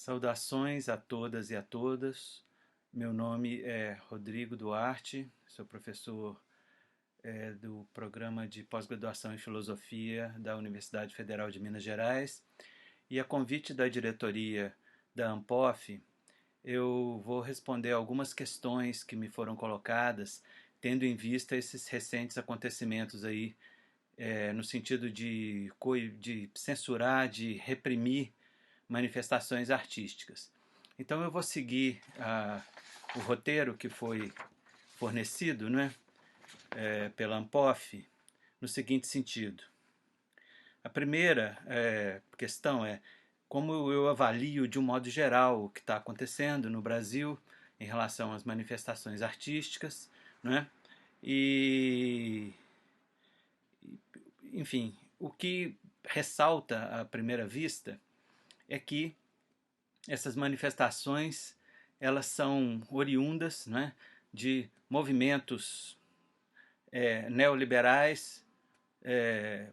Saudações a todas e a todas. Meu nome é Rodrigo Duarte, sou professor do programa de pós-graduação em filosofia da Universidade Federal de Minas Gerais, e a convite da diretoria da ANPOF, eu vou responder algumas questões que me foram colocadas, tendo em vista esses recentes acontecimentos aí, no sentido de censurar, de reprimir manifestações artísticas. Então eu vou seguir o roteiro que foi fornecido, né, pela ANPOF, no seguinte sentido. A primeira questão é como eu avalio de um modo geral o que está acontecendo no Brasil em relação às manifestações artísticas, né? E, enfim, o que ressalta à primeira vista é que essas manifestações elas são oriundas, né, de movimentos neoliberais,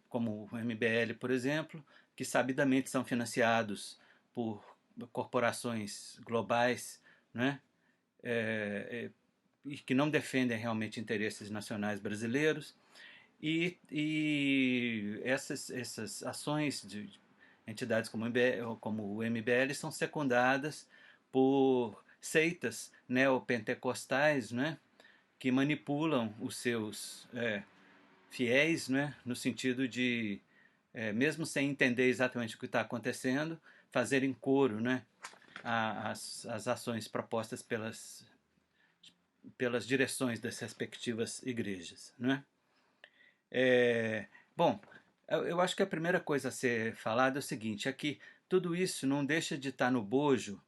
como o MBL, por exemplo, que sabidamente são financiados por corporações globais, né, e que não defendem realmente interesses nacionais brasileiros. E essas ações de entidades como o MBL são secundadas por seitas neopentecostais, né, que manipulam os seus fiéis, né, no sentido de, mesmo sem entender exatamente o que está acontecendo, fazerem coro, né, às ações propostas pelas direções das respectivas igrejas, né? Bom, eu acho que a primeira coisa a ser falada é o seguinte, é que tudo isso não deixa de estar no bojo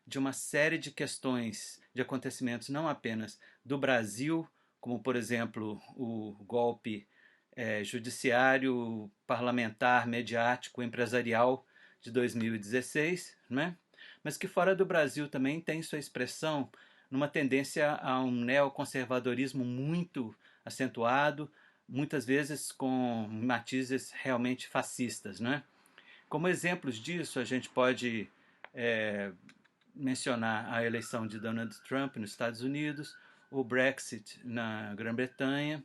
de uma série de questões, de acontecimentos não apenas do Brasil, como por exemplo o golpe judiciário, parlamentar, mediático, empresarial de 2016, né? Mas que fora do Brasil também tem sua expressão numa tendência a um neoconservadorismo muito acentuado, muitas vezes com matizes realmente fascistas, né? Como exemplos disso, a gente pode mencionar a eleição de Donald Trump nos Estados Unidos, o Brexit na Grã-Bretanha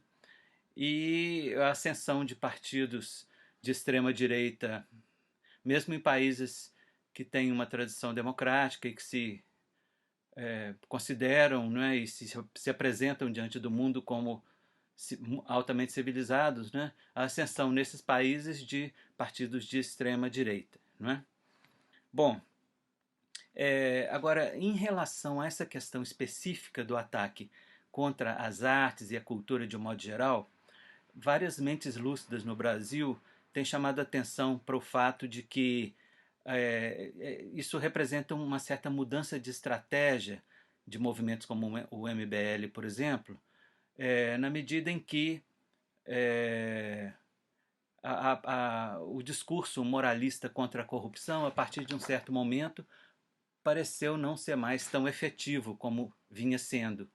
e a ascensão de partidos de extrema-direita, mesmo em países que têm uma tradição democrática e que se consideram, né, e se apresentam diante do mundo como altamente civilizados, né, a ascensão nesses países de partidos de extrema direita, né? Bom, agora, em relação a essa questão específica do ataque contra as artes e a cultura de um modo geral, várias mentes lúcidas no Brasil têm chamado a atenção para o fato de que isso representa uma certa mudança de estratégia de movimentos como o MBL, por exemplo, na medida em que o discurso moralista contra a corrupção, a partir de um certo momento, pareceu não ser mais tão efetivo como vinha sendo.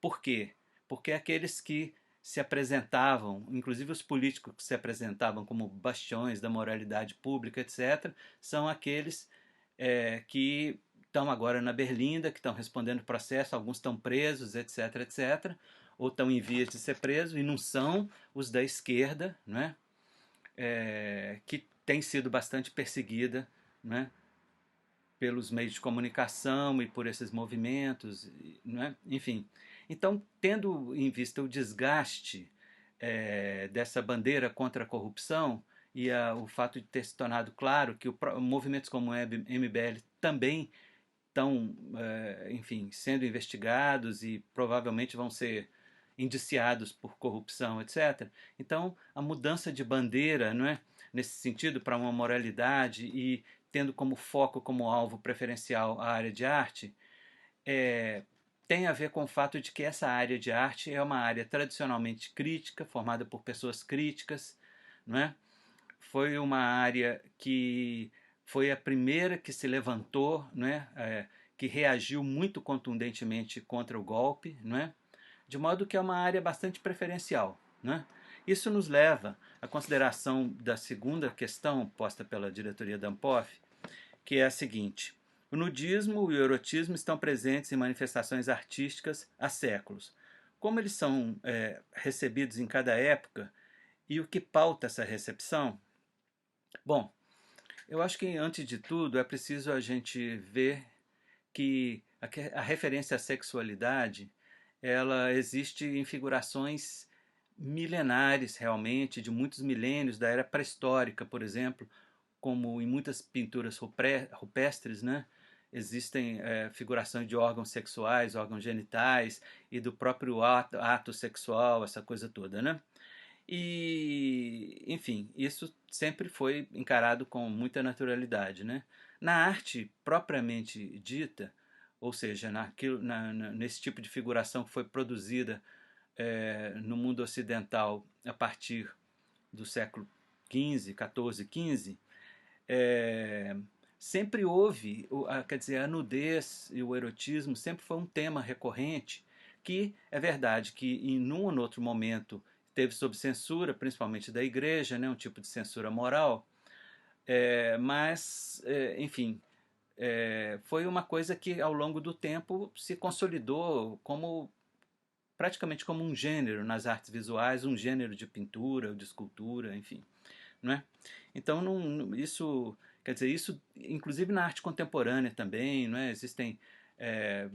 Por quê? Porque aqueles que se apresentavam, inclusive os políticos que se apresentavam como bastiões da moralidade pública, etc., são aqueles que estão agora na berlinda, que estão respondendo processo, alguns estão presos, etc., etc., ou estão em vias de ser presos, e não são os da esquerda, né? Que tem sido bastante perseguida, né, pelos meios de comunicação e por esses movimentos, né? Enfim. Então, tendo em vista o desgaste dessa bandeira contra a corrupção e o fato de ter se tornado claro que movimentos como o MBL também estão, enfim, sendo investigados e provavelmente vão ser indiciados por corrupção, etc. Então, a mudança de bandeira, não é, nesse sentido, para uma moralidade e tendo como foco, como alvo preferencial a área de arte, tem a ver com o fato de que essa área de arte é uma área tradicionalmente crítica, formada por pessoas críticas, não é? Foi uma área que foi a primeira que se levantou, não é? Que reagiu muito contundentemente contra o golpe, não é? De modo que é uma área bastante preferencial, né? Isso nos leva à consideração da segunda questão posta pela diretoria da ANPOF, que é a seguinte: O nudismo e o erotismo estão presentes em manifestações artísticas há séculos. Como eles são recebidos em cada época e o que pauta essa recepção? Bom, eu acho que antes de tudo é preciso a gente ver que a referência à sexualidade ela existe em figurações milenares realmente, de muitos milênios, da era pré-histórica, por exemplo, como em muitas pinturas rupestres, né? Existem figurações de órgãos sexuais, órgãos genitais e do próprio ato sexual, essa coisa toda, né? E, enfim, isso sempre foi encarado com muita naturalidade, né? Na arte propriamente dita, ou seja, nesse tipo de figuração que foi produzida no mundo ocidental a partir do século XV, XIV, XV, é, sempre houve, quer dizer, a nudez e o erotismo sempre foi um tema recorrente que é verdade que em um ou outro momento teve sob censura, principalmente da igreja, né, um tipo de censura moral, mas, enfim, foi uma coisa que ao longo do tempo se consolidou como praticamente como um gênero nas artes visuais, um gênero de pintura, de escultura, enfim, não é? Então isso, quer dizer, isso inclusive na arte contemporânea também, não é? Existem é,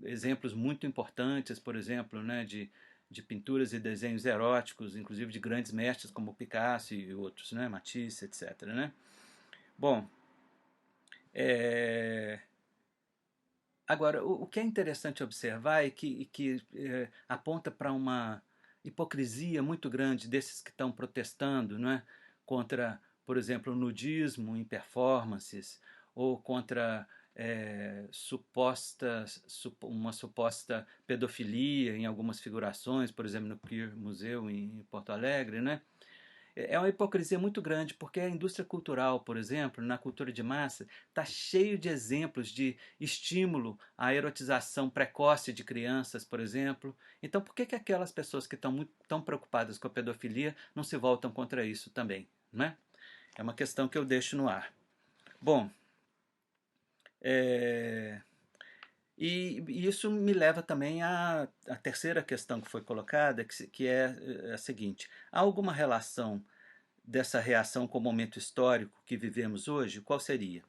exemplos muito importantes, por exemplo, né, de pinturas e desenhos eróticos, inclusive de grandes mestres como Picasso e outros, né, Matisse, etc. Né? Bom, é, agora, o que é interessante observar é que aponta para uma hipocrisia muito grande desses que estão protestando, não é? Contra, por exemplo, o nudismo em performances, ou contra uma suposta pedofilia em algumas figurações, por exemplo, no Queer Museu em Porto Alegre, né? É uma hipocrisia muito grande, porque a indústria cultural, por exemplo, na cultura de massa, está cheio de exemplos de estímulo à erotização precoce de crianças, por exemplo. Então, por que aquelas pessoas que estão muito tão preocupadas com a pedofilia não se voltam contra isso também? Né? É uma questão que eu deixo no ar. Bom, e isso me leva também à terceira questão que foi colocada, que é a seguinte: há alguma relação dessa reação com o momento histórico que vivemos hoje, qual seria?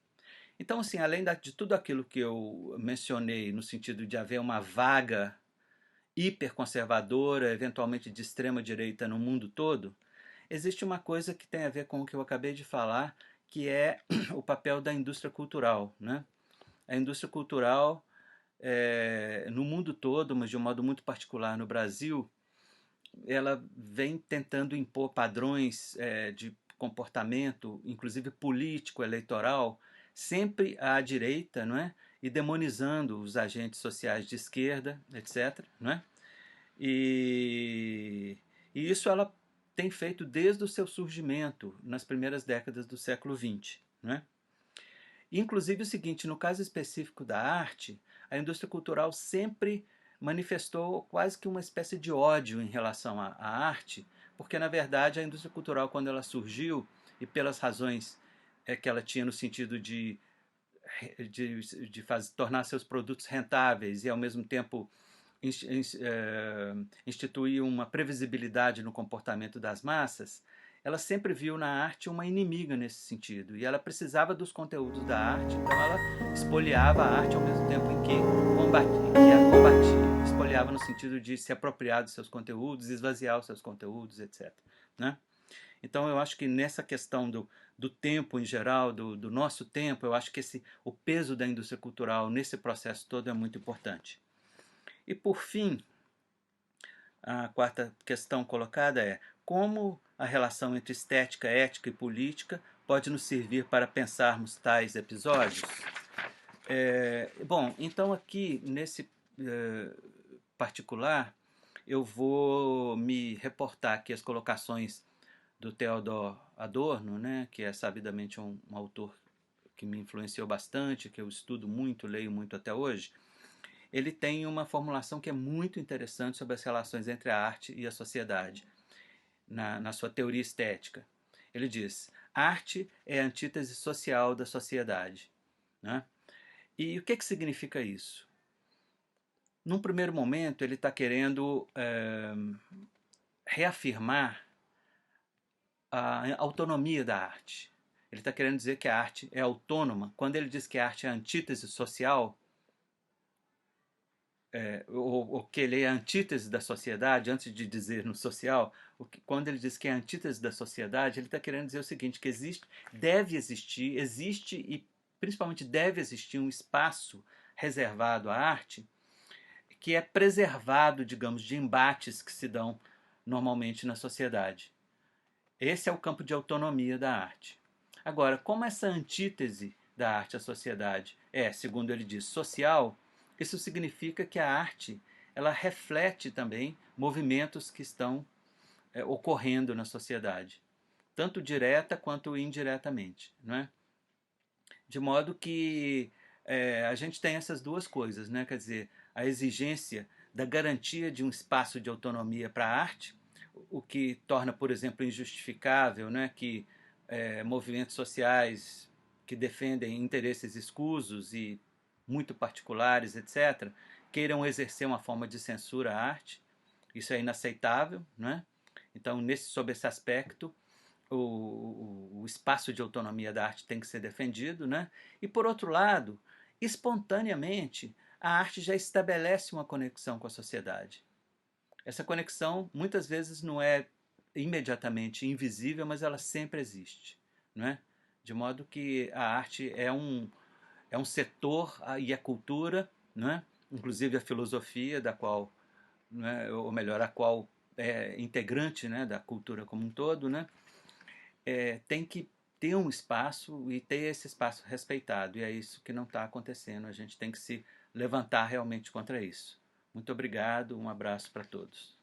Então, assim, além de tudo aquilo que eu mencionei, no sentido de haver uma vaga hiperconservadora, eventualmente de extrema direita no mundo todo, existe uma coisa que tem a ver com o que eu acabei de falar, que é o papel da indústria cultural. Né? A indústria cultural, no mundo todo, mas de um modo muito particular no Brasil, ela vem tentando impor padrões de comportamento, inclusive político, eleitoral, sempre à direita, não é? E demonizando os agentes sociais de esquerda, etc. Não é? E isso ela tem feito desde o seu surgimento, nas primeiras décadas do século XX. Não é? Inclusive o seguinte, no caso específico da arte, a indústria cultural sempre manifestou quase que uma espécie de ódio em relação à arte, porque na verdade a indústria cultural, quando ela surgiu, e pelas razões que ela tinha no sentido de tornar seus produtos rentáveis e ao mesmo tempo instituir uma previsibilidade no comportamento das massas, ela sempre viu na arte uma inimiga nesse sentido. E ela precisava dos conteúdos da arte, então ela espoliava a arte ao mesmo tempo em que a combatia. Espoliava no sentido de se apropriar dos seus conteúdos, esvaziar os seus conteúdos, etc. Né? Então eu acho que nessa questão do tempo em geral, do nosso tempo, eu acho que o peso da indústria cultural nesse processo todo é muito importante. E por fim, a quarta questão colocada é: como a relação entre estética, ética e política pode nos servir para pensarmos tais episódios? Bom, então aqui nesse particular, eu vou me reportar aqui as colocações do Theodor Adorno, né, que é sabidamente um autor que me influenciou bastante, que eu estudo muito, leio muito até hoje. Ele tem uma formulação que é muito interessante sobre as relações entre a arte e a sociedade, na sua teoria estética. Ele diz: arte é a antítese social da sociedade. Né? E o que significa isso? Num primeiro momento, ele está querendo reafirmar a autonomia da arte. Ele está querendo dizer que a arte é autônoma. Quando ele diz que a arte é a antítese social, ou que ele é a antítese da sociedade, antes de dizer no social, quando ele diz que é a antítese da sociedade, ele está querendo dizer o seguinte, que deve existir, existe e principalmente deve existir um espaço reservado à arte que é preservado, digamos, de embates que se dão normalmente na sociedade. Esse é o campo de autonomia da arte. Agora, como essa antítese da arte à sociedade é, segundo ele diz, social, isso significa que a arte ela reflete também movimentos que estão ocorrendo na sociedade, tanto direta quanto indiretamente, não é? De modo que a gente tem essas duas coisas, né? Quer dizer, a exigência da garantia de um espaço de autonomia para a arte, o que torna, por exemplo, injustificável, né, que movimentos sociais que defendem interesses escusos e muito particulares, etc., queiram exercer uma forma de censura à arte. Isso é inaceitável, né? Então, sob esse aspecto, o espaço de autonomia da arte tem que ser defendido, né? E por outro lado, espontaneamente, a arte já estabelece uma conexão com a sociedade. Essa conexão muitas vezes não é imediatamente invisível, mas ela sempre existe, não é? De modo que a arte é um setor e a cultura, não é? Inclusive a filosofia da qual, não é? Ou melhor, a qual é integrante, né, da cultura como um todo, né? Tem que ter um espaço e ter esse espaço respeitado. E é isso que não está acontecendo. A gente tem que se levantar realmente contra isso. Muito obrigado, um abraço para todos.